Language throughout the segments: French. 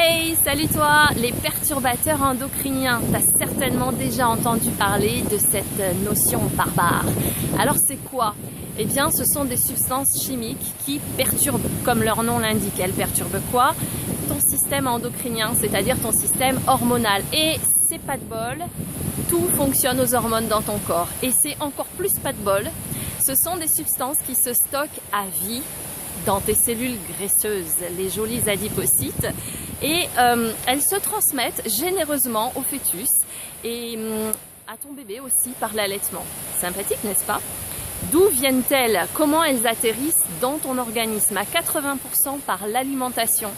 Hey, salut toi, les perturbateurs endocriniens. T'as certainement déjà entendu parler de cette notion barbare. Alors c'est quoi? Eh bien, ce sont des substances chimiques qui perturbent, comme leur nom l'indique. Elles perturbent quoi? Ton système endocrinien, c'est-à-dire ton système hormonal. Et c'est pas de bol, tout fonctionne aux hormones dans ton corps. Et c'est encore plus pas de bol, ce sont des substances qui se stockent à vie dans tes cellules graisseuses, les jolies adipocytes, et elles se transmettent généreusement au fœtus et à ton bébé aussi par l'allaitement. Sympathique, n'est-ce pas? D'où viennent-elles? Comment elles atterrissent dans ton organisme? À 80% par l'alimentation,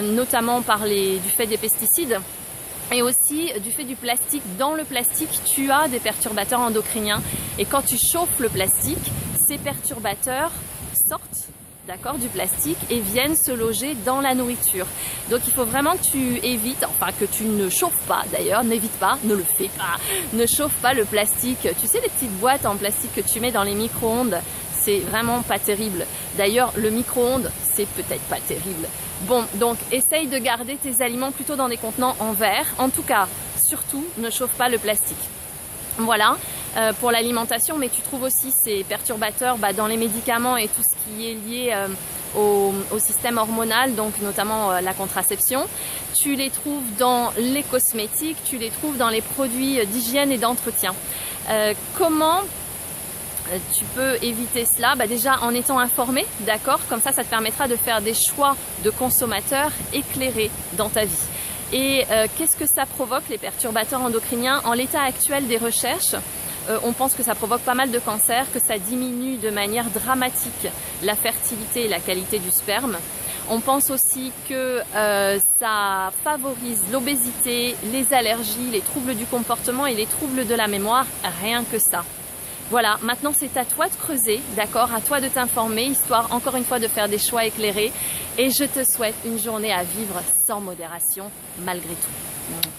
notamment du fait des pesticides et aussi du fait du plastique. Dans le plastique, tu as des perturbateurs endocriniens et quand tu chauffes le plastique, ces perturbateurs sortent du plastique et viennent se loger dans la nourriture. Donc il faut vraiment que tu évites, enfin que tu ne chauffes pas d'ailleurs, n'évite pas, ne le fais pas, ne chauffe pas le plastique. Tu sais les petites boîtes en plastique que tu mets dans les micro-ondes, c'est vraiment pas terrible. D'ailleurs le micro-ondes, c'est peut-être pas terrible. Bon, donc essaye de garder tes aliments plutôt dans des contenants en verre. En tout cas, surtout, ne chauffe pas le plastique. Voilà pour l'alimentation, mais tu trouves aussi ces perturbateurs dans les médicaments et tout ce qui est lié au système hormonal, donc notamment la contraception. Tu les trouves dans les cosmétiques, tu les trouves dans les produits d'hygiène et d'entretien. Comment tu peux éviter cela? Déjà en étant informé, d'accord? Comme ça te permettra de faire des choix de consommateurs éclairés dans ta vie. Et qu'est-ce que ça provoque, les perturbateurs endocriniens? En l'état actuel des recherches, on pense que ça provoque pas mal de cancers, que ça diminue de manière dramatique la fertilité et la qualité du sperme. On pense aussi que ça favorise l'obésité, les allergies, les troubles du comportement et les troubles de la mémoire, rien que ça. Voilà, maintenant c'est à toi de creuser, d'accord, à toi de t'informer, histoire encore une fois de faire des choix éclairés. Et je te souhaite une journée à vivre sans modération, malgré tout.